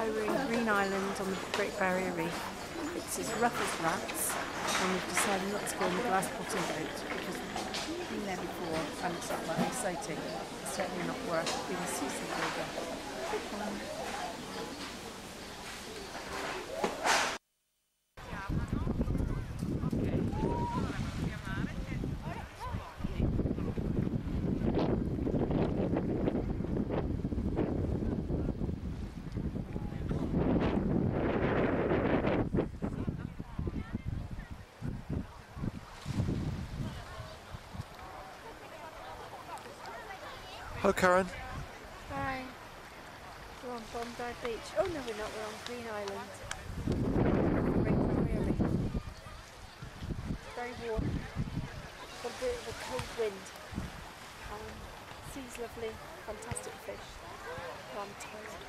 Green Island on the Great Barrier Reef. It's as rough as rats, and we've decided not to go on the glass bottom boat because we've been there before and it's not that exciting. It's certainly not worth being a seasick over. Hello, Karen. Hi. We're on Bondi Beach. Oh no, we're not. We're on Green Island. Great Barrier Reef. Very warm. Got a bit of a cold wind. Sea's lovely. Fantastic fish. Oh, I'm tired.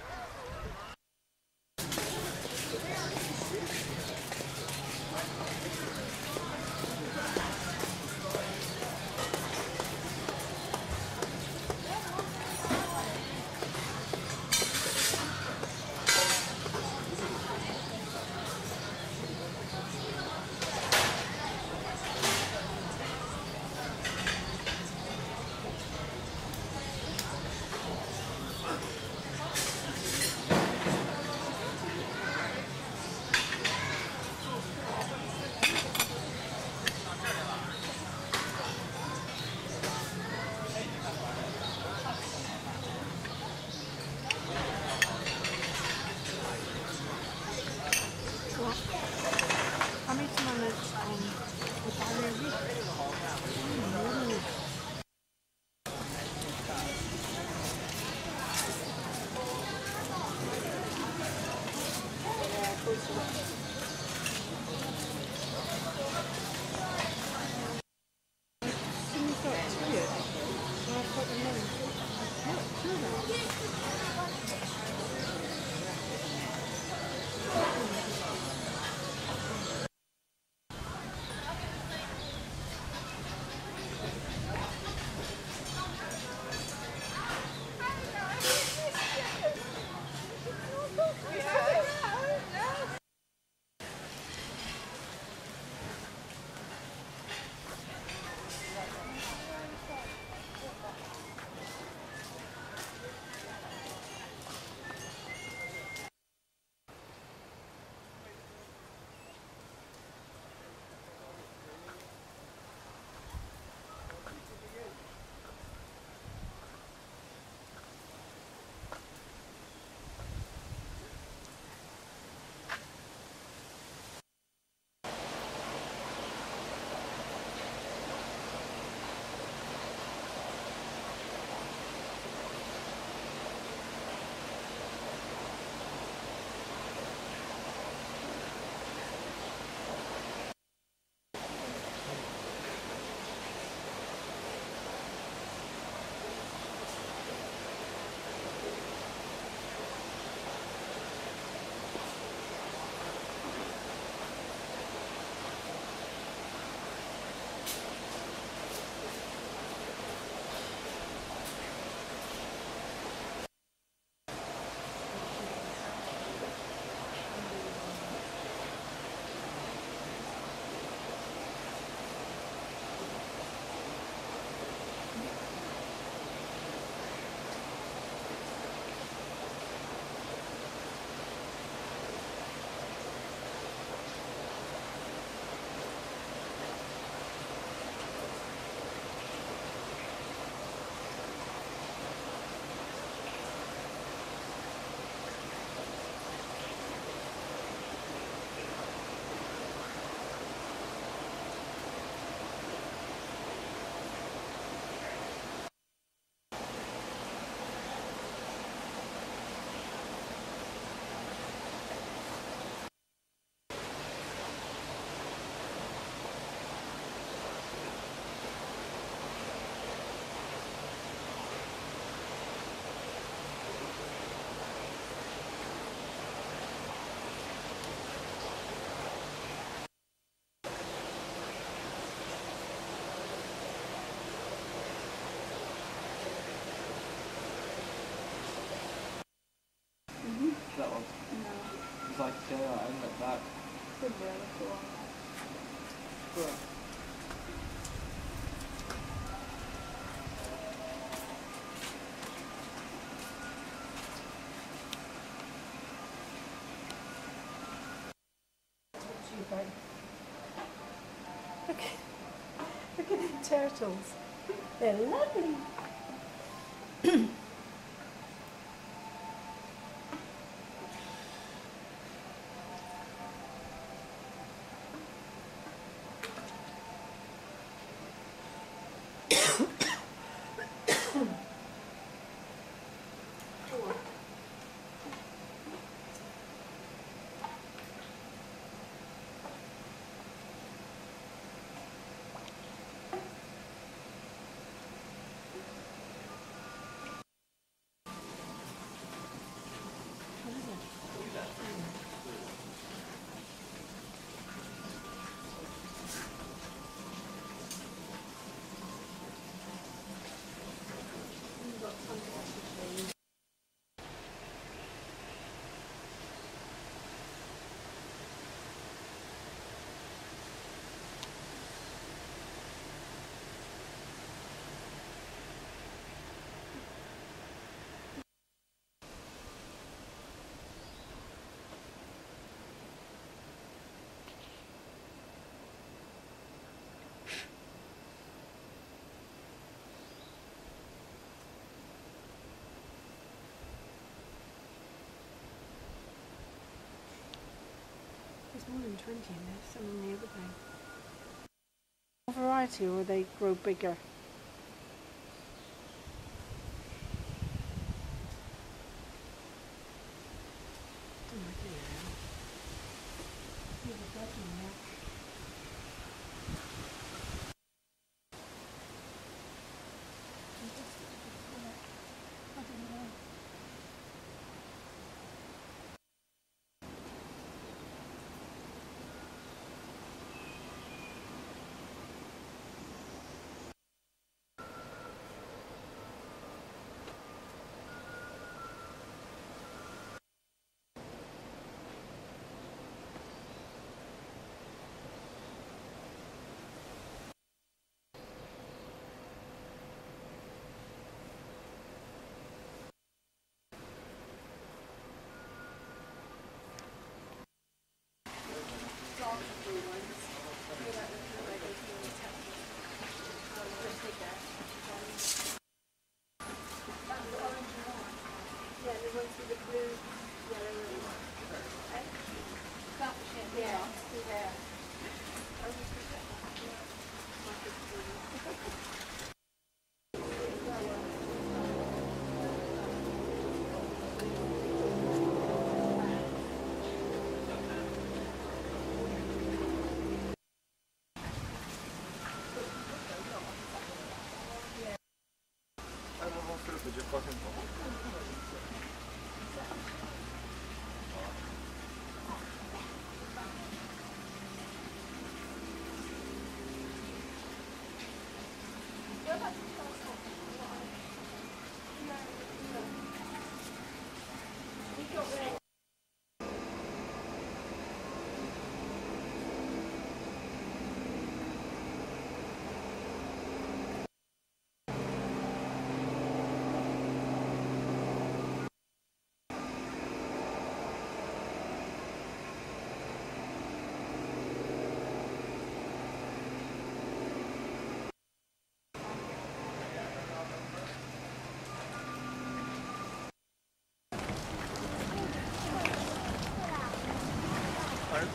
I'm eating my lunch on the Barrier Reef. chơi là anh lật lại. Look at the turtles. They're lovely. There's more than 20 in there, some on the other bank. More variety, or they grow bigger?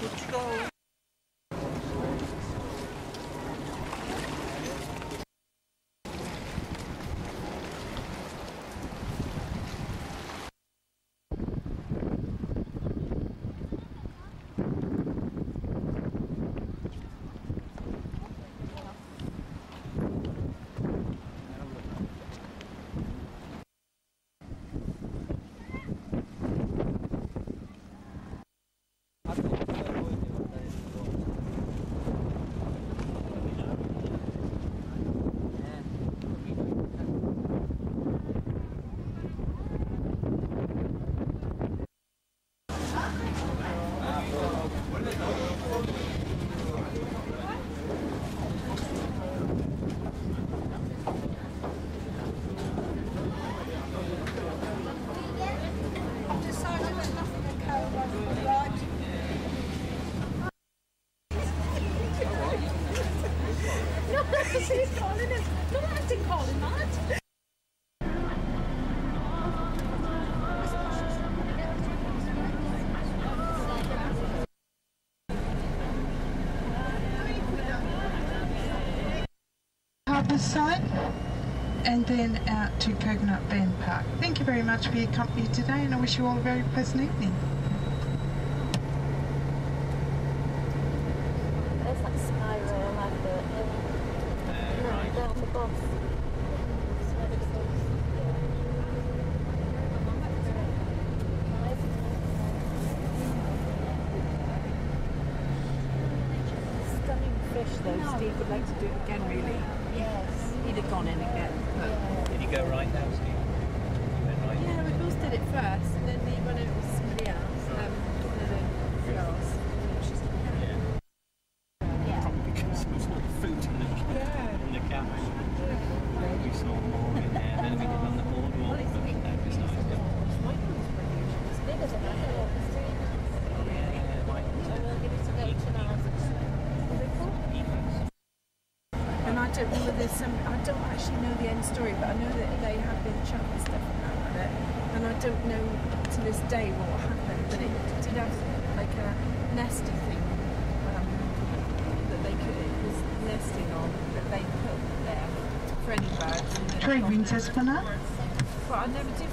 Let's go. Who's calling him? Not I didn't call him that. Harbour site and then out to Coconut Bend Park. Thank you very much for your company today, and I wish you all a very pleasant evening. There's like Sky Rail advert. No, down the bus. Stunning fish though. Steve would like to do it again, really. Yes. He'd have gone in again. But... Did you go right now, Steve? You went right Yeah, we both did it first, and then they went out with somebody else. One of the girls. Probably because there was all the food in the cabin. We saw more in there. Then we did on the boardwalk, but that was nice. It's big as a matter. Yeah, Mike. I will give it to go tonight. And I don't know whether I don't actually know the end story, but I know that they have been chucking stuff around it. And I don't know to this day what happened, but it did have like a nesty thing that they could, it was nesting on, that they put there for any birds. And Trade winds, Esplanade. but I never did.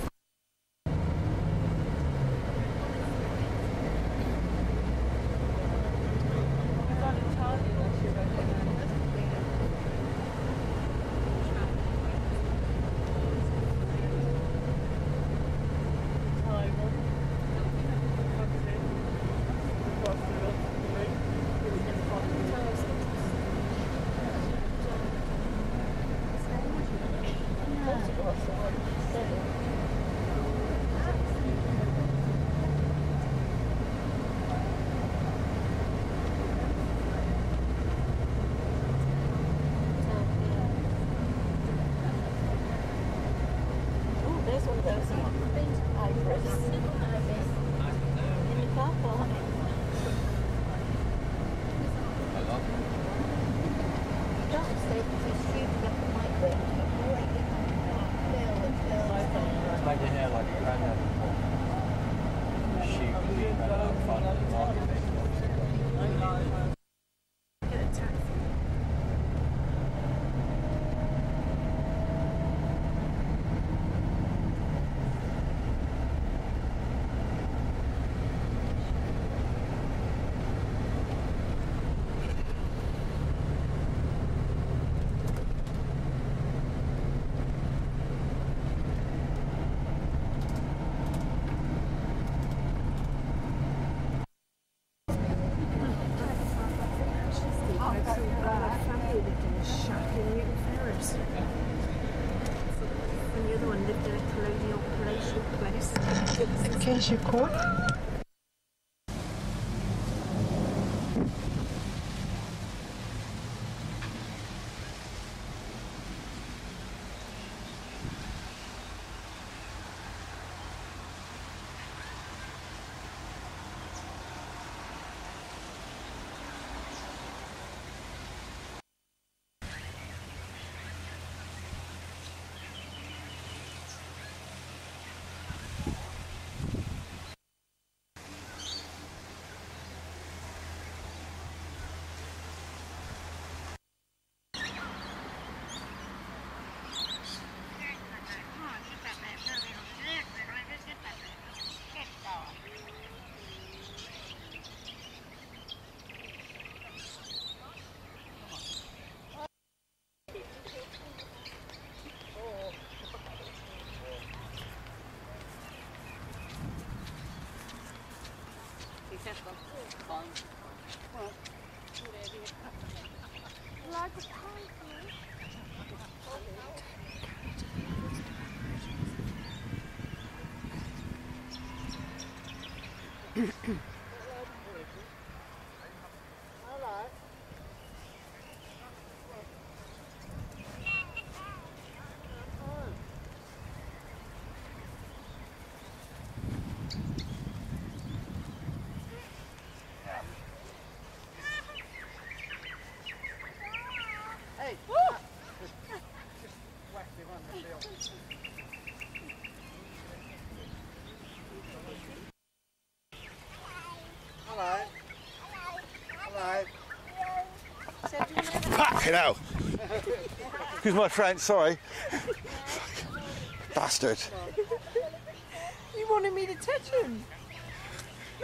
There's one of those ivories in the car park. Don't say it's shooting up the mic. Make your hair like a Kuranda. Shoot you better fun at the market. Get a taxi. And the other one lived in a colonial palatial place. Alicia Court. Woo! Fucking hell. Who's my friend? Sorry. Bastard. You wanted me to touch him?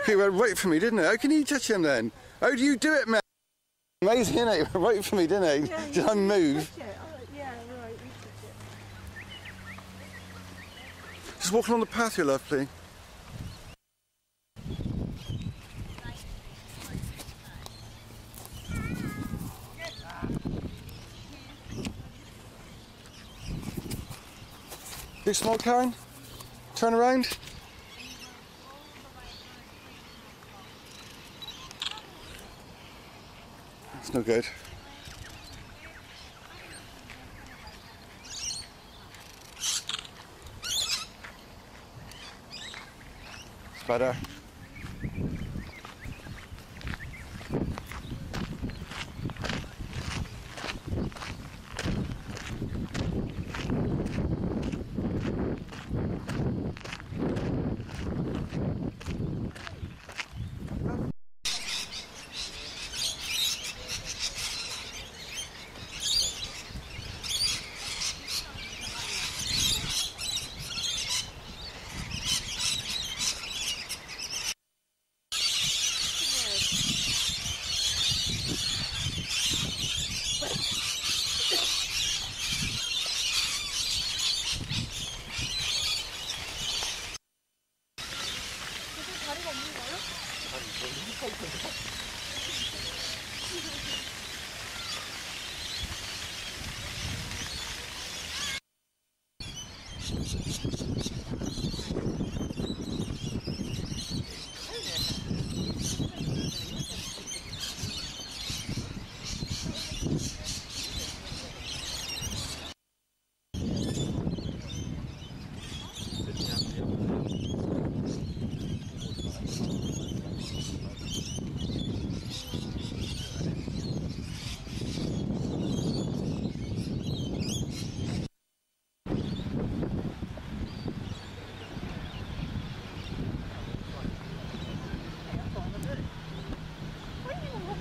He went right for me, didn't he? How can you touch him then? How do you do it, man? Amazing, isn't it? Right for me, didn't he? Yeah, Just unmoved. Yeah, right, we touch it. Just walking on the path, you lovely. You small, Karen? Turn around. That's no good. It's better.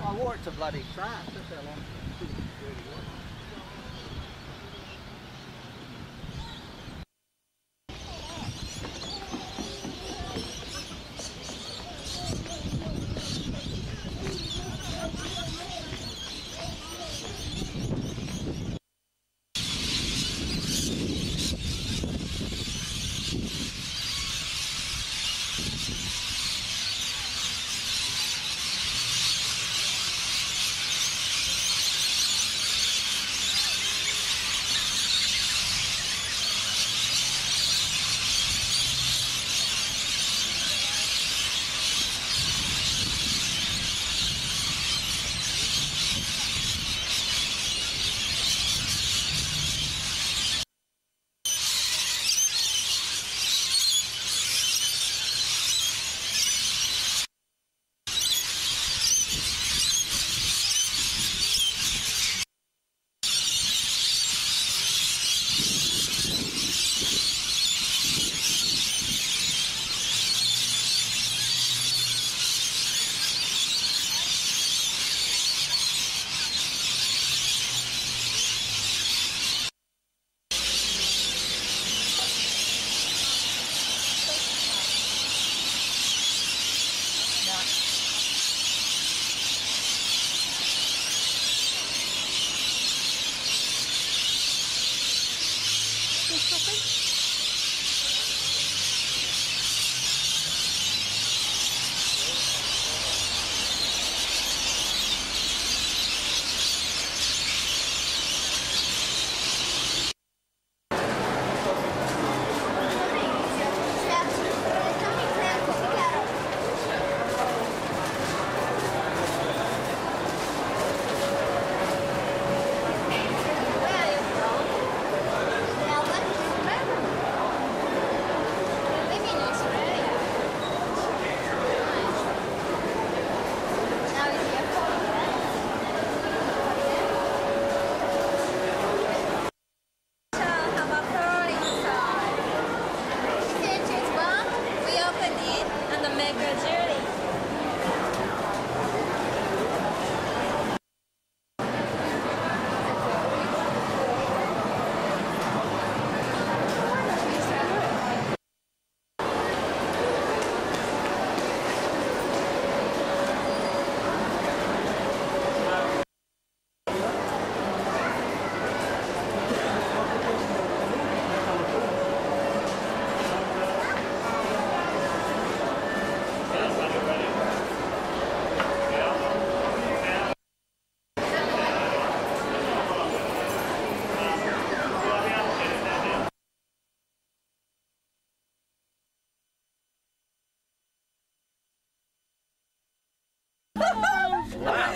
I wore it to bloody trash. That's how long it really was.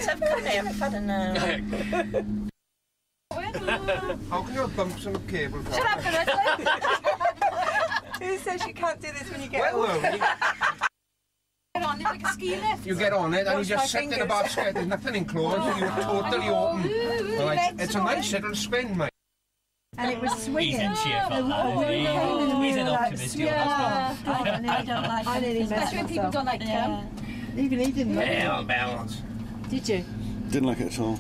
I've come here, I've had enough. How can you have bumps on a cable car? Shut up, Vanessa. Who says you can't do this when you get older? Get on it like a ski lift. You get on it and you Wash my just sit in a fingers. basket, there's nothing enclosed, and you're totally open. Right, it's a nice little spin, mate. And it was swinging. He's in cheerful. He's an optimist. Yeah. I don't like I nearly messed especially when people myself. don't like them. Even he didn't like it. Well balanced. Did you? Didn't like it at all.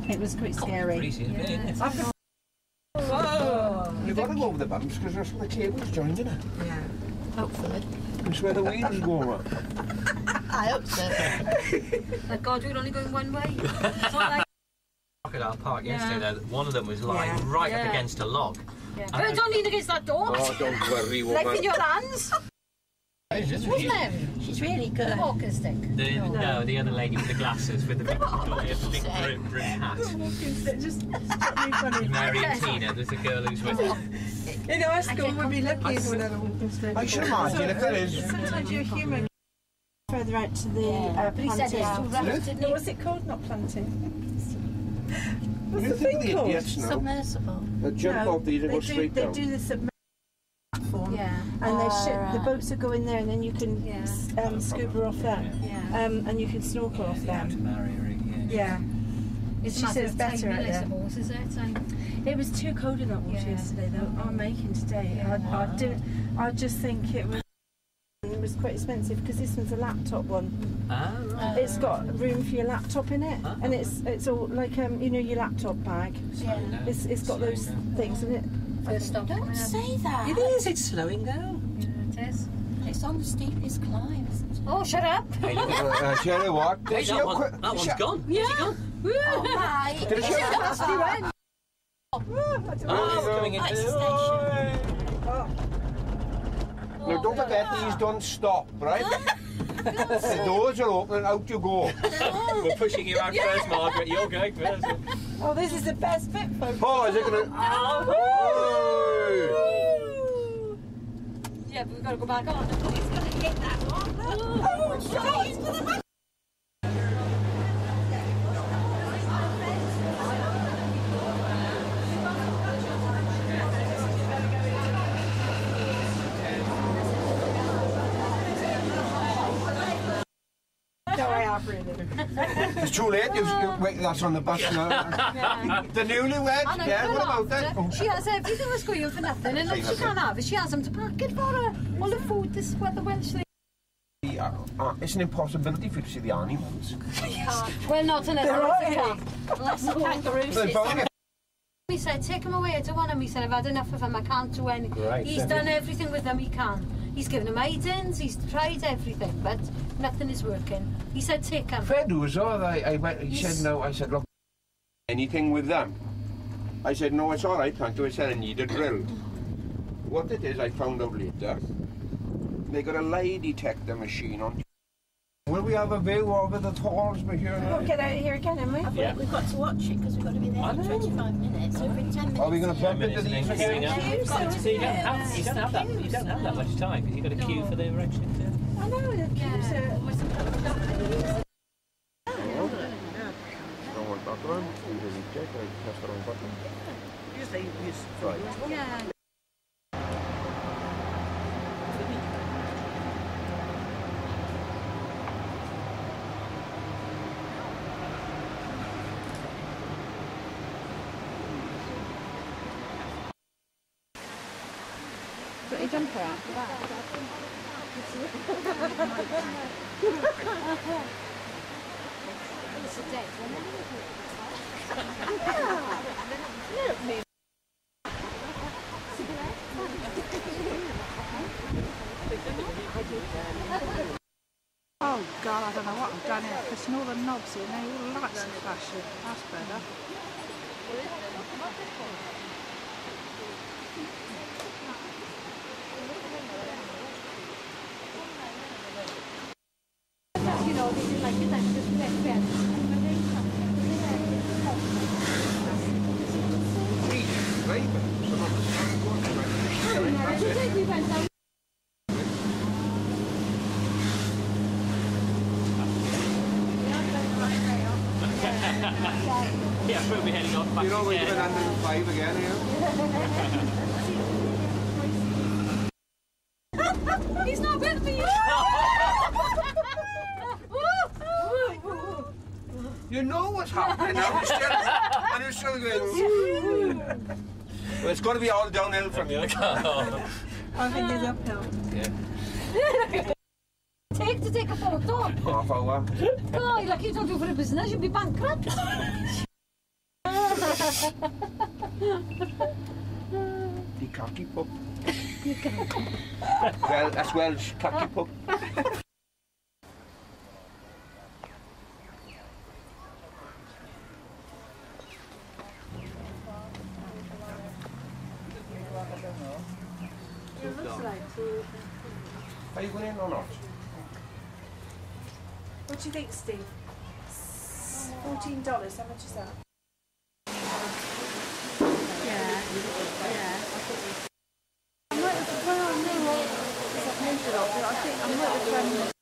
It was quite scary. Breezy, isn't it? Whoa! You've got to go over the bumps because that's where the cable's joined, isn't it? Yeah. Hopefully. That's where the wheels go up. I hope so. Thank God we're only going one way. It's not like Crocodile Park yesterday, one of them was lying right up against a log. oh, don't lean against that door. Oh, don't worry, Life in woman. your hands. Wasn't it? She's really good. The walking stick. No, the other lady with the glasses with the big brim hat. Just struck me funny. Mary and Tina, there's a girl who's with her. In our school, we'd be lucky if we had a walking stick. I should imagine if there is. Sometimes you're human. Further out to the But he said it's too rough, didn't he? What's it called? Not planting. What's You the think thing the called? idiots now? Submersible. They jump off these and go straight they down. do the submersible platform, Yeah. and the boats will go in there, and then you can scuba off them, and you can snorkel off them. Yeah. It's She says better at I it. suppose, is it? And It was too cold in that water yesterday, though. I'm making today. I just think it was quite expensive because this one's a laptop one. Ah, right. It's got room for your laptop in it, and it's all like you know, your laptop bag. It's got those things in it. first stop. Don't say that. It is, it's slowing down. It is. It's on the steepest climb, isn't it? Oh, shut up! Hey, look at Tell you what, Hey, see that, how one, quick. that one's gone. Yeah. Oh my! Did she have Oh, it's coming into That's the station. Now don't forget these don't stop, right? The doors are open and out you go. We're pushing you out first, Margaret. You're going first. Oh, this is the best bit, folks. Oh, is it gonna? Oh. Yeah, but we've got to go back on. He's going to hit that one. Oh, straight into the back. No, I have really. It's too late. You wait. That's on the bus now. The newlyweds. Yeah. What about that? Oh. She has everything that's going for nothing, and if she can't have it, she has them to pack it for her. All the food, this is what the Welsh thing. It's an impossibility for you to see the animals. Well, not unless unless the kangaroos. They're fine. We said, take him away, I don't want him. He said, I've had enough of him, I can't do anything. Right, He's done everything with them he can. He's given him aidings, he's tried everything, but nothing is working. He said, take him. Fair dues, I went. He said no. I said, look, anything with them? I said, no, it's all right, thank you. I said, I need a drill. What it is, I found out later. They got a lie detector machine on. Will we have a view over the falls we're here now? We'll get out of here again, haven't we? Yeah. We've got to watch it because we've got to be there in 25 minutes. So in 10 minutes. Are we going to bump into these You again? don't have that much time because you've got a queue for the erection. I know, the queues are... Wrong button. Easy check. I pressed the wrong button. Usually you use Yeah. Put your jumper out. Oh God, I don't know what I've done here. There's all the knobs here now, all the lights are flashing. That's better. You know, they do like it, that's just Yeah, we'll be heading off back You know, we're again. doing 105 again here. He's not better than you. You know what's happening now, and you're still going. Well, it's going to be all downhill from here. I think it's uphill. Yeah. Take a photo. Half hour. God, you're lucky you don't do it for a business, you'll be bankrupt. The cocky pup. Well, that's Welsh, cocky pup. Are you going in or not? What do you think, Steve? $14. How much is that? Yeah. I might have, well, no, because I've moved it off, but I think I might have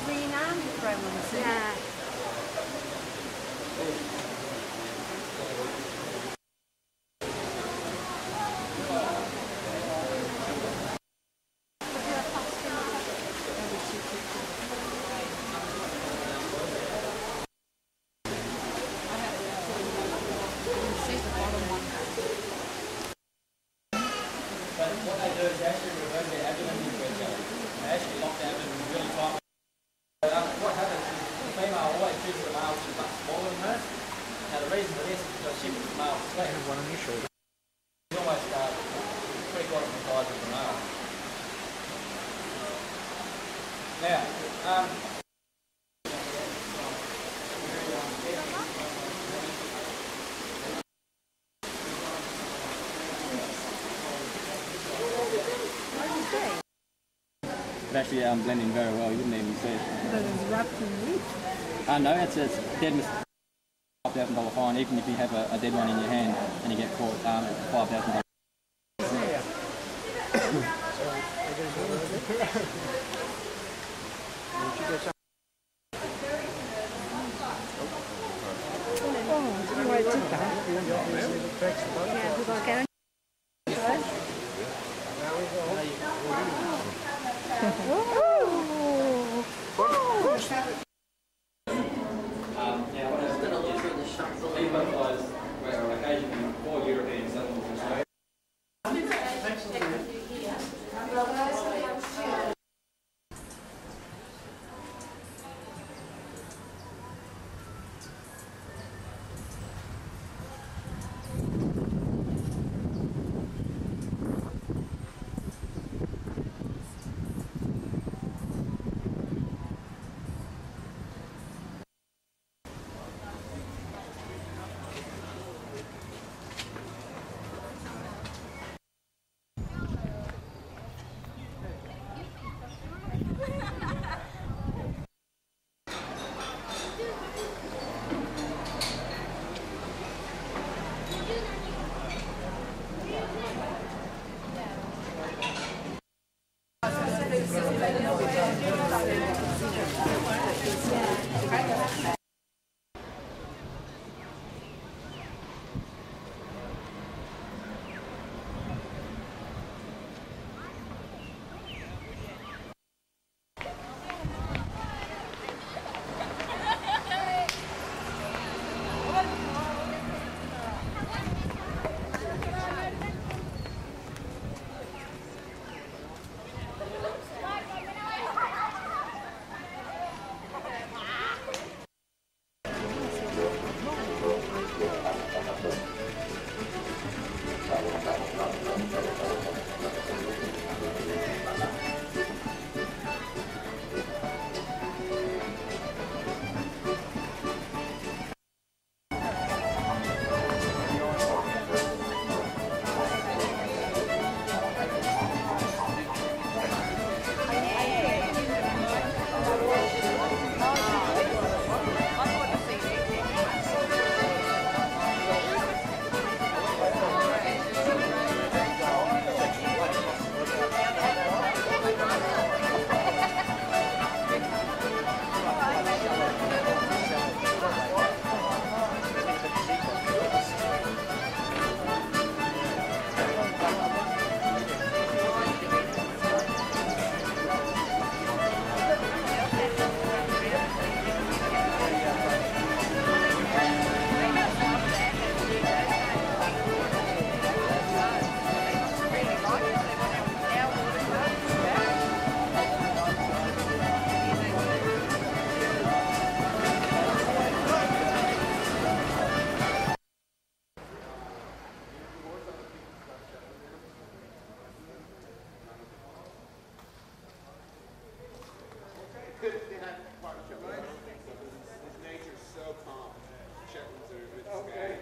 green and brown ones. Yeah. What they do is actually remove their abdomen into each other. They actually lock the abdomen really tight. What happens is the female always chooses the male which is much smaller than her. Now the reason for this is because she puts the male to sleep. One on your shoulder. He's almost pretty close to the size of the male. Now, it actually blending very well, you wouldn't even see it. But it's wrapped in leaf. No, it's dead $5,000 fine, even if you have a dead one in your hand and you get caught, $5,000. Yeah, we've got to get Occasionally for European settlements in Australia. Nature's so calm. Shetlands are a bit scary.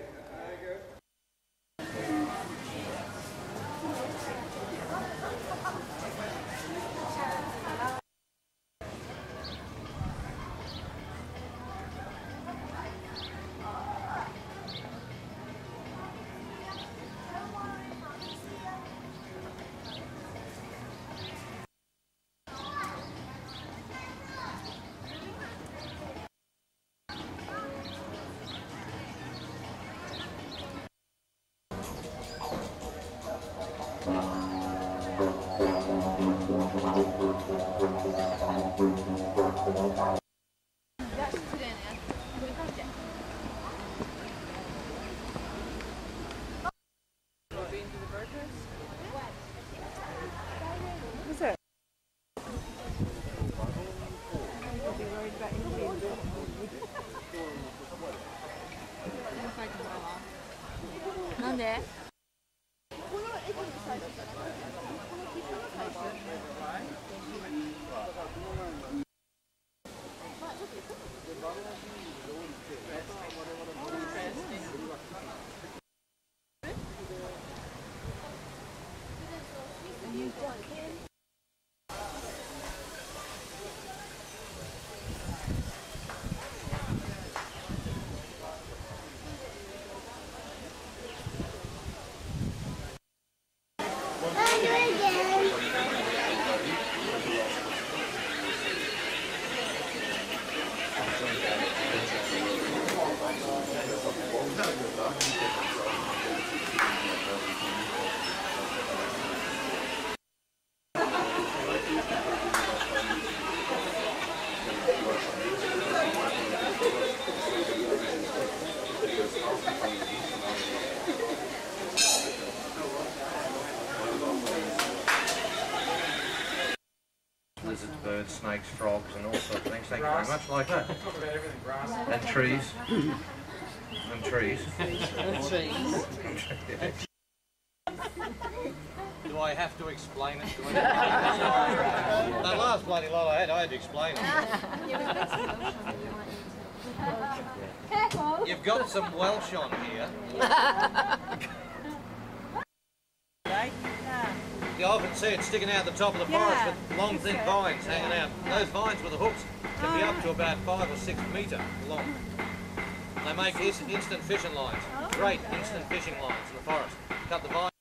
Lizards, birds, snakes, frogs and all sorts of things. Thank you very much, like that. And trees. And trees. Do I have to explain it to anyone? That last bloody lot I had to explain it. Careful! You've got some Welsh on here. You often see it sticking out the top of the forest with long thin vines hanging out. Those vines with the hooks can be up to about 5 or 6 metre long. They make instant fishing lines, great instant fishing lines in the forest. Cut the vines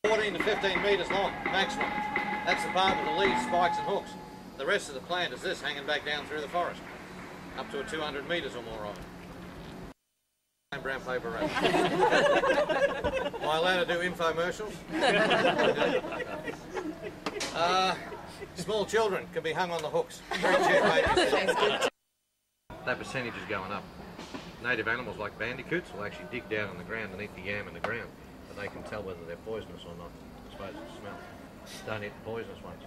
14 to 15 metres long, maximum. That's the part with the leaves, spikes and hooks. The rest of the plant is this, hanging back down through the forest, up to 200 metres or more of it. Brown paper wrap. Am I allowed to do infomercials? Small children can be hung on the hooks. Very cheap babies. That percentage is going up. Native animals like bandicoots will actually dig down on the ground and eat the yam in the ground, but they can tell whether they're poisonous or not. I suppose it's smell. Don't eat the poisonous ones.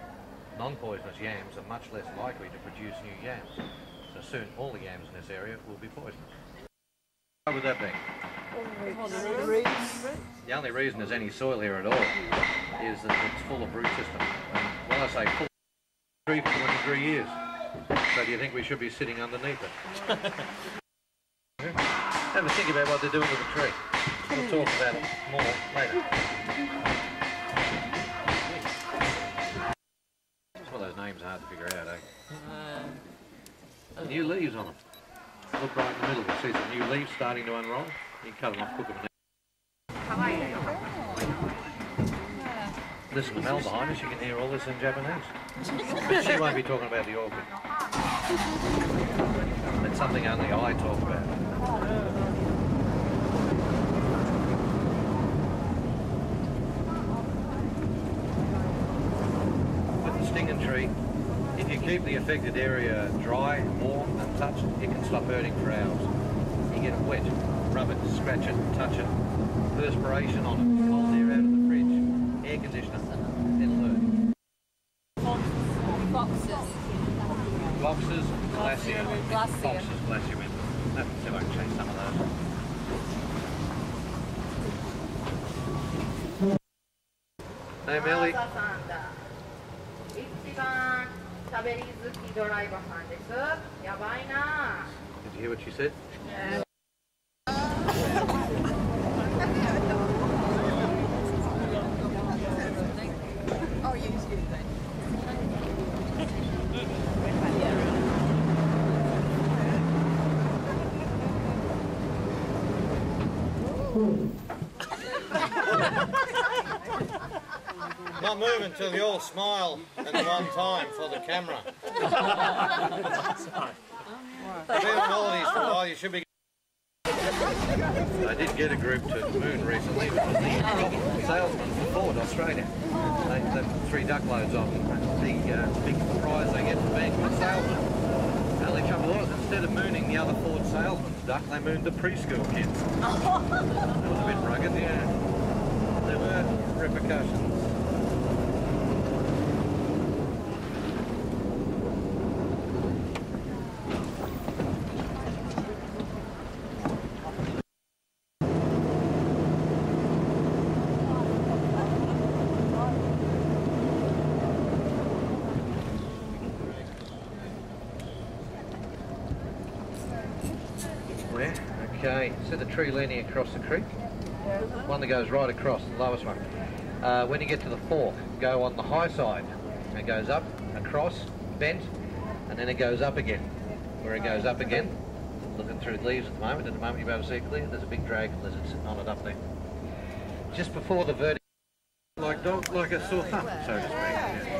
Non-poisonous yams are much less likely to produce new yams, so soon all the yams in this area will be poisonous. Why would that be? The only reason there's any soil here at all is that it's full of root system. And when I say full, 3 for 23 years. So do you think we should be sitting underneath it? Have a think about what they're doing with the tree. We'll talk about it more later. Well, those names are hard to figure out, eh? New leaves on them. Look right in the middle, you see some new leaves starting to unroll. You can cut them off, cook them. Listen to Mel behind us, you can hear all this in Japanese. But she won't be talking about the orchid. That's something only I talk about. With the stinging tree, if you keep the affected area dry, warm, untouched, it can stop hurting for hours. You get it wet, rub it, scratch it, touch it, perspiration on it, cold air out of the fridge, air conditioner, it'll hurt. Boxes, glacier, boxes, glacier wind. Let's see if I can change some of those. Hey Millie. you hear what she said? Not moving until you all smile at one time for the camera. Been on holidays for a while, you should be. I did get a group to the moon recently. It was the salesman for Ford Australia. They put 3 duck loads on them. The big prize they get for being a good salesman. The only trouble was, instead of mooning the other Ford salesman's duck, they mooned the preschool kids. That was a bit rugged, yeah. There were repercussions. Okay, see the tree leaning across the creek? One that goes right across, the lowest one. When you get to the fork, go on the high side. It goes up, across, bent, and then it goes up again. Where it goes up again, looking through the leaves at the moment you'll be able to see it clear, there's a big dragon lizard sitting on it up there. Just before the vertical, like a sore thumb, so to speak.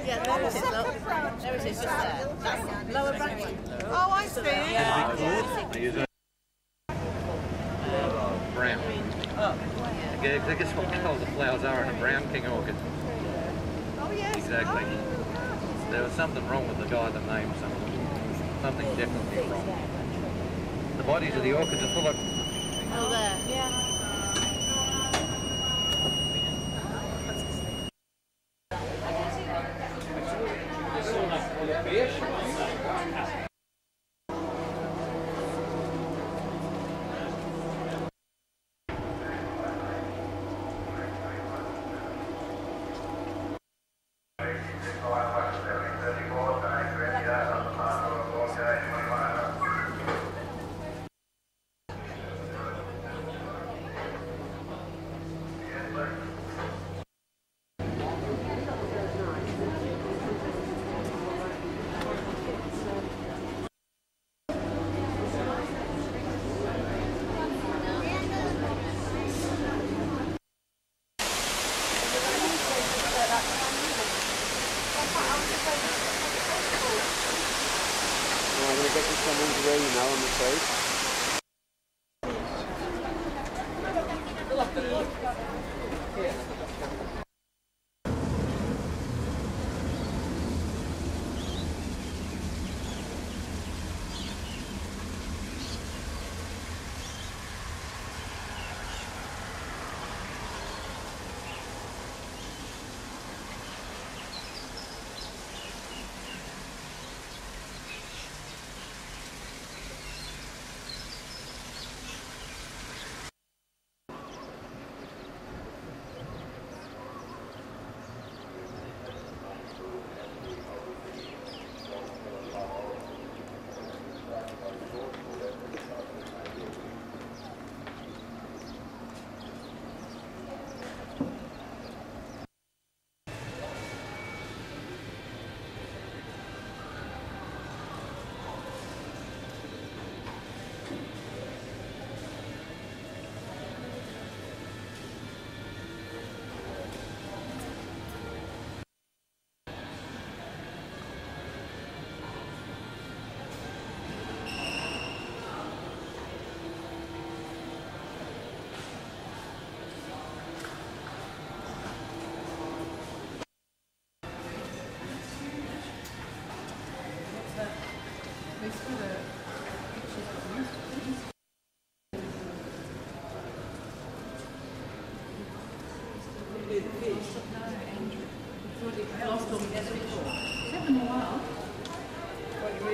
Yeah, there it is, look. There it is, just there. That's lower branch. Oh, I see. They use a brown. I guess what colour the flowers are in a brown king orchid. Oh, yes. Exactly. There was something wrong with the guy that named some of them. Something definitely wrong. The bodies of the orchids are full of... Oh, there. Yeah.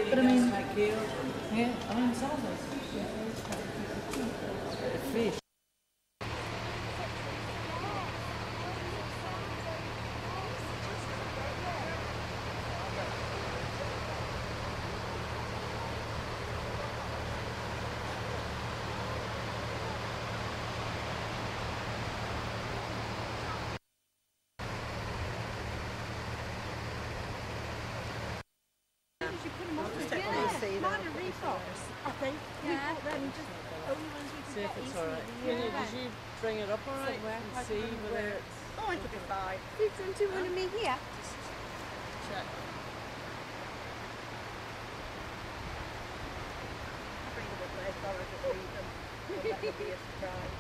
But I mean, yeah, I mean, it's all those fish. see if it's alright. Did you bring it up alright and see whether it's... Oh, it'll be fine. Don't you want to meet here? Check. Bring them up there, sorry to leave them. That would be a surprise.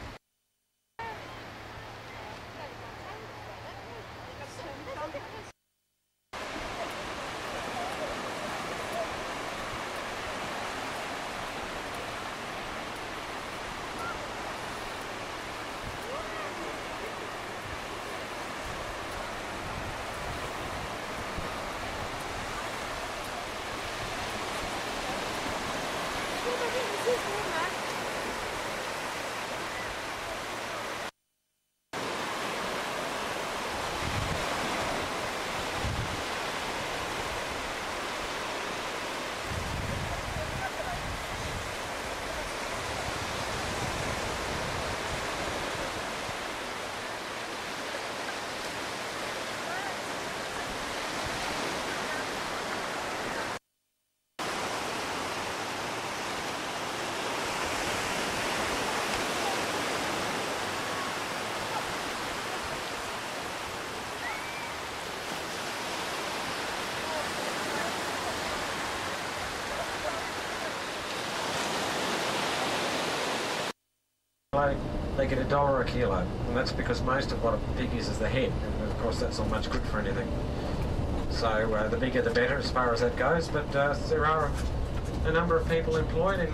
They get $1 a kilo, and that's because most of what a pig is the head, and of course that's not much good for anything. So the bigger the better as far as that goes, but there are a number of people employed, and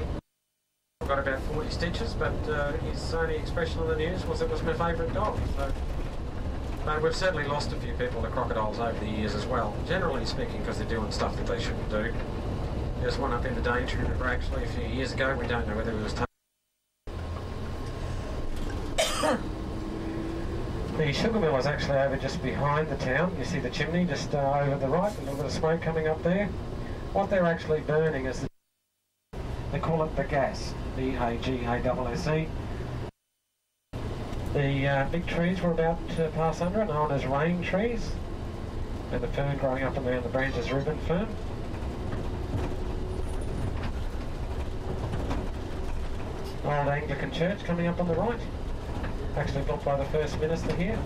I've got about 40 stitches, but his only expression on the news was it was my favourite dog. So, but we've certainly lost a few people to crocodiles over the years as well, generally speaking because they're doing stuff that they shouldn't do. There's one up in the Daintree River actually a few years ago. We don't know whether he was taken. The sugar mill is actually over just behind the town. You see the chimney just over the right, a little bit of smoke coming up there. What they're actually burning is, they call it the gas, B-A-G-A-S-S-E. The big trees were about to pass under it, known as rain trees, and the fern growing up around the branches, ribbon fern. Old Anglican church coming up on the right. Actually built by the First Minister here.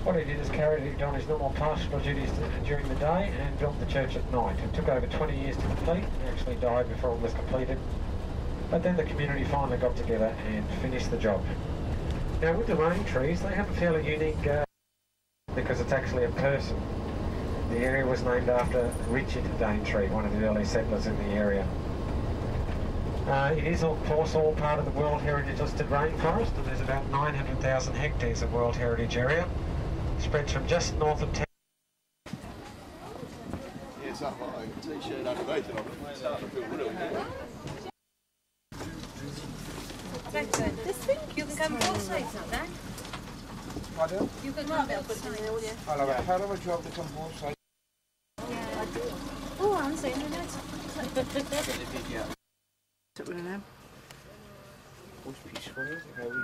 What he did is carried it on his normal pastoral duties during the day and built the church at night. It took over 20 years to complete. He actually died before it was completed. But then the community finally got together and finished the job. Now with the rain trees, they have a fairly unique because it's actually a person. The area was named after Richard Daintree, one of the early settlers in the area. It is, of course, all part of the World Heritage listed rainforest, and there's about 900,000 hectares of World Heritage area, spread from just north of town. Yeah, something like a t-shirt underneath it, I'm starting to feel real good. This thing, you can come both sides of that. Pardon? You can come both sides. I'll have a hell of a job to come both sides. Yeah, I do. Oh, I'm saying it. What's peaceful, is it? How we...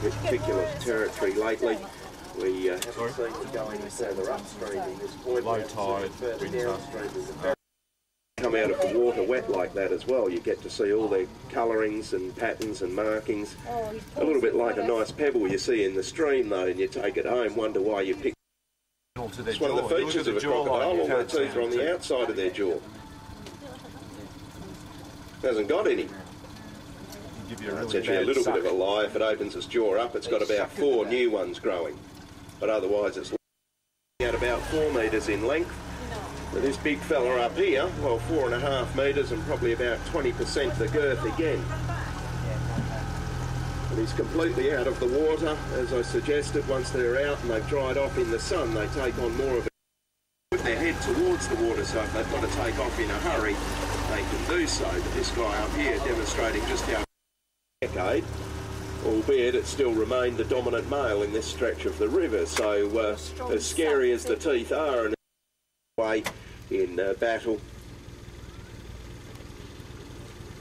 particular territory lately. We haven't seen it going further upstream at this point. Low tide, winter. Come out of the water wet like that as well. You get to see all their colourings and patterns and markings. A little bit like a nice pebble you see in the stream though, and you take it home, wonder why you pick. It's one of the features of a crocodile, all their teeth are on the outside of their jaw. Hasn't got any. give you a really it's actually a bad little suck. bit of a lie. If it opens its jaw up, it's got about 4 new ones growing. But otherwise it's at about 4 metres in length. But this big fella up here, well, 4.5 metres and probably about 20% the girth again. And he's completely out of the water, as I suggested. Once they're out and they've dried off in the sun, they take on more of it. Put their head towards the water, so if they've got to take off in a hurry, they can do so. But this guy up here demonstrating just how decade, albeit it still remained the dominant male in this stretch of the river. So as scary as the teeth are and way in battle,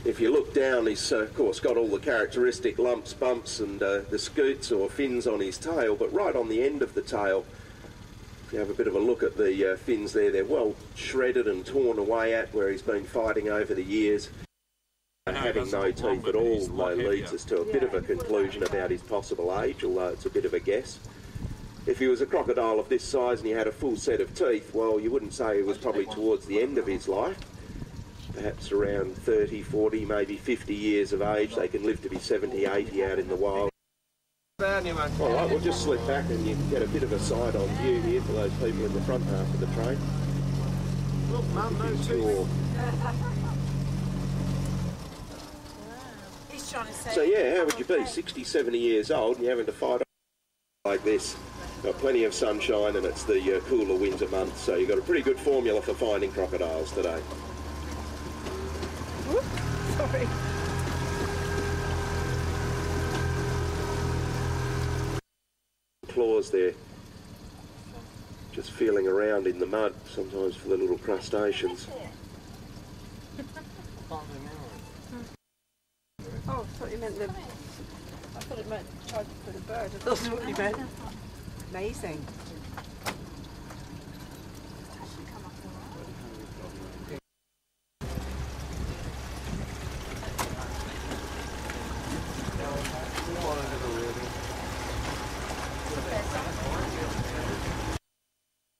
if you look down, he's of course got all the characteristic lumps, bumps and the scoots or fins on his tail, but right on the end of the tail, if you have a bit of a look at the fins there, they're well shredded and torn away at where he's been fighting over the years. Having no teeth at all leads us to a bit of a conclusion about his possible age, although it's a bit of a guess. If he was a crocodile of this size and he had a full set of teeth, well, you wouldn't say he was probably towards the end of his life. Perhaps around 30, 40, maybe 50 years of age. They can live to be 70, 80 out in the wild. All right, we'll just slip back and you can get a bit of a side-on view here for those people in the front half of the train. Look, Mum, no teeth. So yeah, how would you be? 60, 70 years old and you're having to fight like this. Got plenty of sunshine and it's the cooler winter months, so you've got a pretty good formula for finding crocodiles today. Whoop, sorry. Claws there, just feeling around in the mud, sometimes for the little crustaceans. Oh, I thought you meant the... I thought it meant tried for the bird. I thought that's what you meant. Amazing.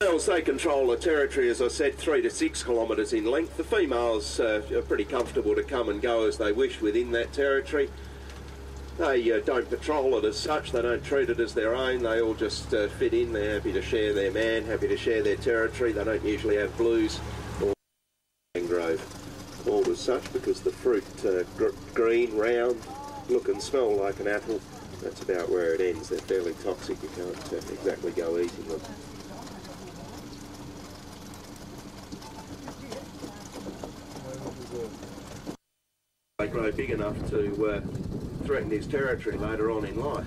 Males, they control a territory, as I said, 3 to 6 kilometres in length. The females are pretty comfortable to come and go as they wish within that territory. They don't patrol it as such, they don't treat it as their own, they all just fit in. They're happy to share their man, happy to share their territory. They don't usually have blues or mangrove called as such because the fruit green, round, look and smell like an apple. That's about where it ends. They're fairly toxic, you can't exactly go eating them. They grow big enough to threaten his territory later on in life.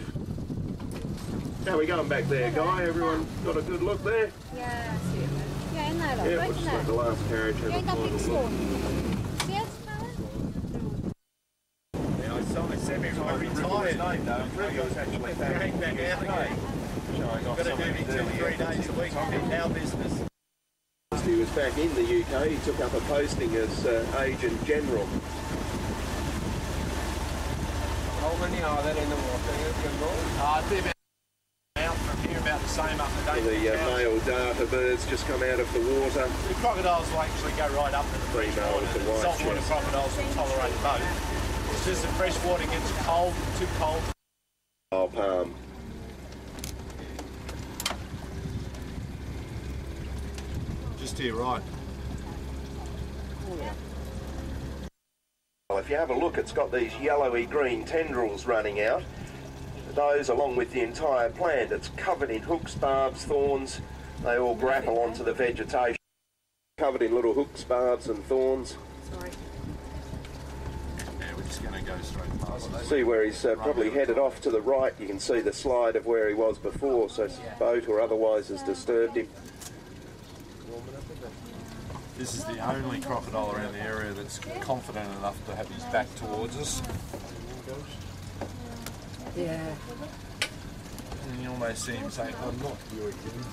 How are we going back there, Guy? Everyone got a good look there? Yeah, I see it. Yeah, in there, look. Yeah, Right we'll in just there. let the last carriage have Yeah, a that big final stone. look. See it, Alan? Yeah, I said I retired. Really, I was actually back out showing off some of the 2-3 days a week in our business. He was back in the UK. He took up a posting as Agent General. How many are there in the water? They're about from here about the same up to date. The male darter birds just come out of the water. The crocodiles will actually go right up to the fresh water. Females and The white saltwater chests. crocodiles will tolerate both. It's just the fresh water gets cold, too cold. Oh, palm. Just to your right. Well, if you have a look, it's got these yellowy green tendrils running out. Those, along with the entire plant, it's covered in hooks, barbs, thorns. They all grapple onto the vegetation. Covered in little hooks, barbs and thorns. Sorry. Yeah, we're just going to go straight past. See where he's probably headed off to the right. You can see the slide of where he was before, so boat or otherwise has disturbed him. This is the only crocodile around the area that's confident enough to have his back towards us. Yeah. And you almost see him saying, I'm not you again.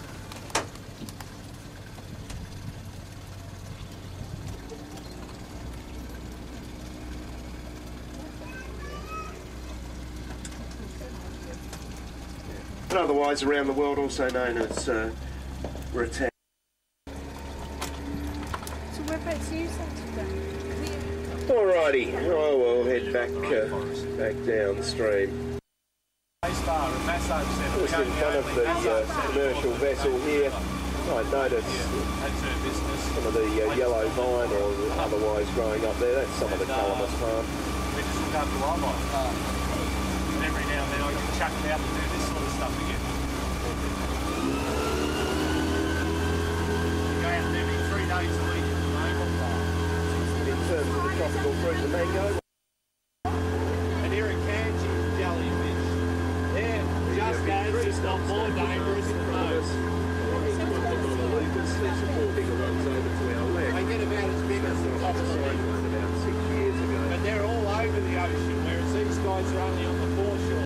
But otherwise around the world also known as rattan. So whereabouts you said today? Alrighty, well, we'll head back downstream. Just in front of the commercial vessel here, I noticed some of the yellow vine or otherwise growing up there. That's some of the calamus palm. We just look after wildlife. And every now and then I get chucked out to do this sort of stuff again. We go out maybe 3 days a week at the moment. In terms of the tropical fruit, the mango. And here in Cairns, jellyfish. Yeah, just not more dangerous than those. They get about as big as the top of the sea. About 6 years ago. But they're all over the ocean, whereas these guys are only on the foreshore.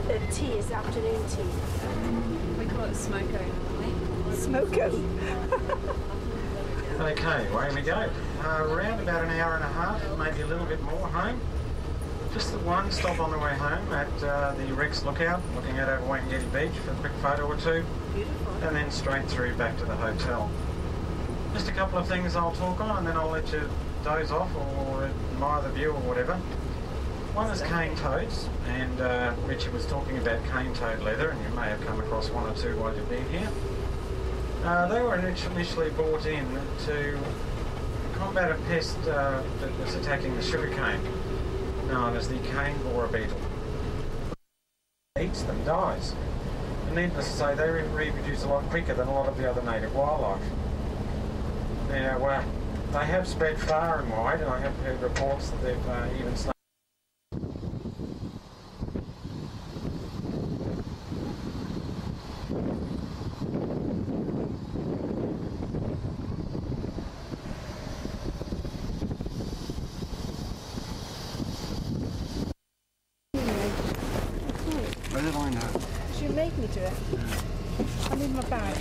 And tea is afternoon tea. We call it smoko. Smoko. Okay, away we go. Around about an hour and a half, maybe a little bit more home. Just the one stop on the way home at the Rex Lookout, looking out over Wangeti Beach for a quick photo or two. Beautiful. And then straight through back to the hotel. Just a couple of things I'll talk on and then I'll let you doze off or admire the view or whatever. One is cane toads, and Richard was talking about cane toad leather, and you may have come across one or two while you've been here. They were initially brought in to combat a pest that was attacking the sugarcane, known as the cane borer beetle. Eats them, dies. And needless to say, they reproduce a lot quicker than a lot of the other native wildlife. Now, they have spread far and wide, and I have heard reports that they've even started. How did I know? You made me do it. I'm in my bag.